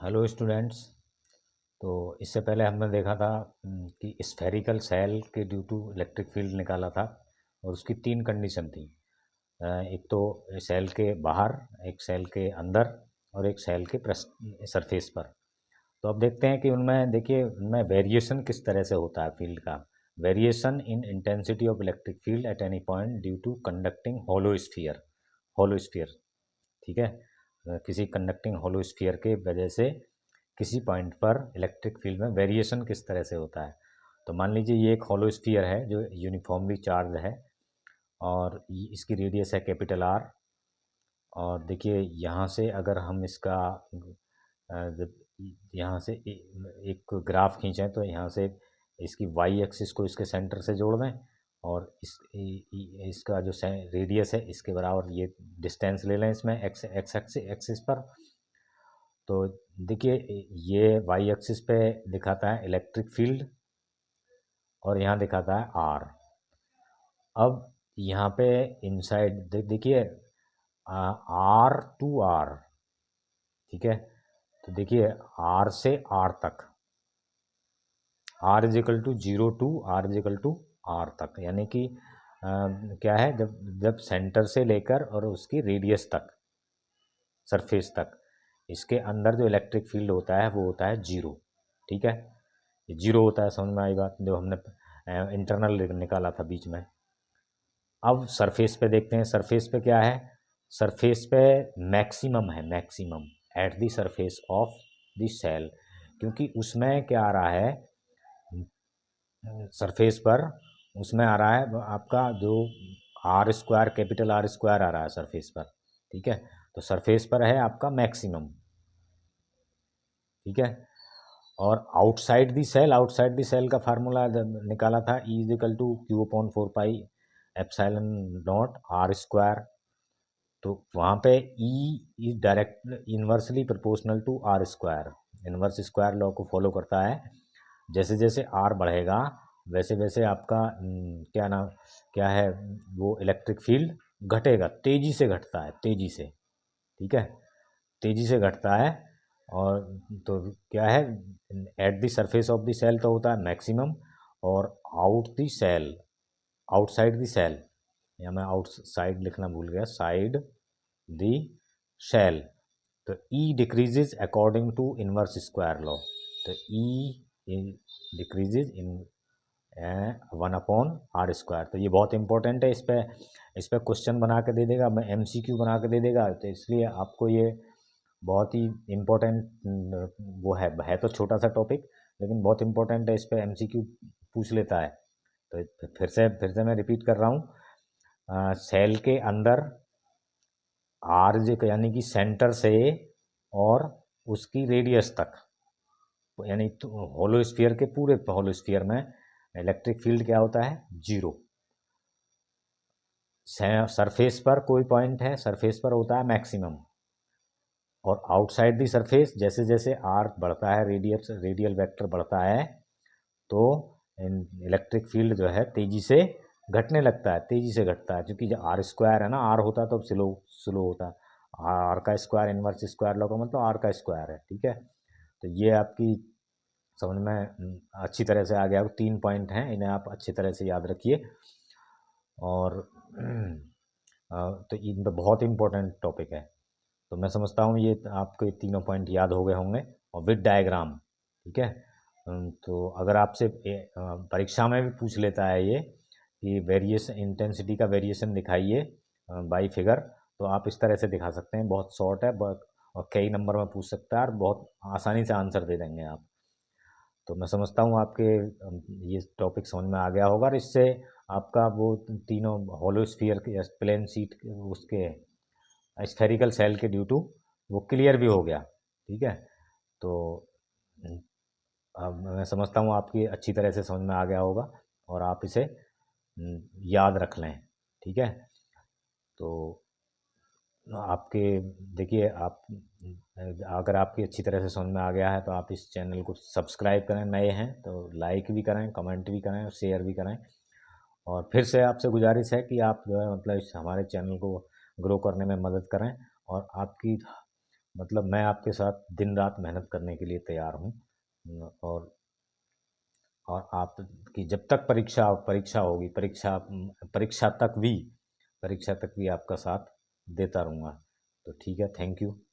Hello students. तो इससे पहले हमने देखा था कि स्फेरिकल सेल के ड्यू टू इलेक्ट्रिक फील्ड निकाला था और उसकी तीन कंडीशन थी। एक तो सेल के बाहर, एक सेल के अंदर और एक सेल के सरफेस पर। तो अब देखते हैं कि उनमें देखिए उनमें वेरिएशन किस तरह से होता है फील्ड का। Variation in intensity of electric field at any point due to conducting hollow sphere. ठीक है। किसी कंडक्टिंग होलो स्फीयर के वजह से किसी पॉइंट पर इलेक्ट्रिक फील्ड में वेरिएशन किस तरह से होता है। तो मान लीजिए ये एक होलो स्फीयर है जो यूनिफॉर्मली चार्ज है और इसकी रेडियस है कैपिटल आर। और देखिए यहाँ से अगर हम इसका जब यहाँ से एक ग्राफ खींचें तो यहाँ से इसकी वाई एक्सिस को इसके सेंटर से जोड़ दें और इसका जो रेडियस है इसके बराबर ये डिस्टेंस ले लें इसमें एक्स एक्स एक्सिस पर। तो देखिए ये वाई एक्सिस पे दिखाता है इलेक्ट्रिक फील्ड और यहाँ दिखाता है आर। अब यहाँ पे इनसाइड देखिए आर टू आर, ठीक है। तो देखिए आर से आर तक, R is equal to 0 to R is equal to R तक, यानी कि क्या है, जब जब सेंटर से लेकर और उसकी रेडियस तक, सरफेस तक, इसके अंदर जो इलेक्ट्रिक फील्ड होता है वो होता है 0। ठीक है, ये 0 होता है, समझ में आई बात, जो हमने इंटरनल निकाला था बीच में। अब सरफेस पे देखते हैं, सरफेस पे क्या है, सरफेस पे मैक्सिमम है, maximum at the surface of the shell, क्योंकि उसमें क्या आ रहा है सरफेस पर, उसमें आ रहा है आपका जो R square, capital R square आ रहा है सरफेस पर। ठीक है, तो सरफेस पर है आपका मैक्सिमम। ठीक है, और outside the shell, outside the shell का फार्मूला निकाला था E is equal to Q upon 4 pi epsilon naught R square. तो वहाँ पे E is directly inversely proportional to R square, inverse square law को फॉलो करता है। जैसे जैसे आर बढ़ेगा वैसे वैसे आपका क्या नाम, क्या है, वो इलेक्ट्रिक फील्ड घटेगा, तेज़ी से घटता है, तेज़ी से। ठीक है, तेज़ी से घटता है। और तो क्या है, at the surface of the cell तो होता है मैक्सिमम, और out the shell, outside the shell, या मैं आउटसाइड लिखना भूल गया, साइड द सेल, तो E decreases according to inverse square law. तो ई डिक्रीजेज इन 1/r स्क्वायर। तो ये बहुत इंपॉर्टेंट है, इस पर क्वेश्चन बना के दे देगा, मैं MCQ बना के दे देगा, तो इसलिए आपको ये बहुत ही इम्पोर्टेंट वो है तो छोटा सा टॉपिक लेकिन बहुत इम्पोर्टेंट है, इस पर MCQ पूछ लेता है। तो फिर से मैं रिपीट कर रहा हूँ, सेल के अंदर आर यानी कि सेंटर से और उसकी रेडियस तक, यानी तो होलो स्फीयर के पूरे होलो स्फीयर में इलेक्ट्रिक फील्ड क्या होता है, 0। सरफेस पर कोई पॉइंट है, सरफेस पर होता है मैक्सिमम, और आउटसाइड दी सरफेस जैसे जैसे आर बढ़ता है, रेडियल वेक्टर बढ़ता है, तो इलेक्ट्रिक फील्ड जो है तेज़ी से घटने लगता है, तेज़ी से घटता है, क्योंकि जो आर स्क्वायर है ना, आर होता है तो स्लो स्लो होता है, आर का स्क्वायर इनवर्स स्क्वायर लॉ का मतलब आर का स्क्वायर है। ठीक है, तो ये आपकी समझ में अच्छी तरह से आ गया। 3 पॉइंट हैं, इन्हें आप अच्छी तरह से याद रखिए। और तो इन बहुत इंपॉर्टेंट टॉपिक है, तो मैं समझता हूँ ये आपको ये तीनों पॉइंट याद हो गए होंगे, और विद डायग्राम। ठीक है, तो अगर आपसे परीक्षा में भी पूछ लेता है ये कि वेरिएशन, इंटेंसिटी का वेरिएशन दिखाइए बाई फिगर, तो आप इस तरह से दिखा सकते हैं, बहुत शॉर्ट है, और कई नंबर में पूछ सकता है और बहुत आसानी से आंसर दे देंगे आप। तो मैं समझता हूँ आपके ये टॉपिक समझ में आ गया होगा, और इससे आपका वो तीनों होलो स्फीयर के प्लेन सीट उसके स्फेरिकल सेल के ड्यू टू वो क्लियर भी हो गया। ठीक है, तो अब मैं समझता हूँ आपकी अच्छी तरह से समझ में आ गया होगा और आप इसे याद रख लें। ठीक है, तो आपके देखिए आप अगर आपकी अच्छी तरह से समझ में आ गया है तो आप इस चैनल को सब्सक्राइब करें, नए हैं तो लाइक भी करें, कमेंट भी करें, शेयर भी करें। और फिर से आपसे गुजारिश है कि आप जो है मतलब इस हमारे चैनल को ग्रो करने में मदद करें, और आपकी मतलब मैं आपके साथ दिन रात मेहनत करने के लिए तैयार हूँ। और आपकी जब तक परीक्षा होगी, परीक्षा तक भी आपका साथ देता रहूँगा। तो ठीक है, थैंक यू।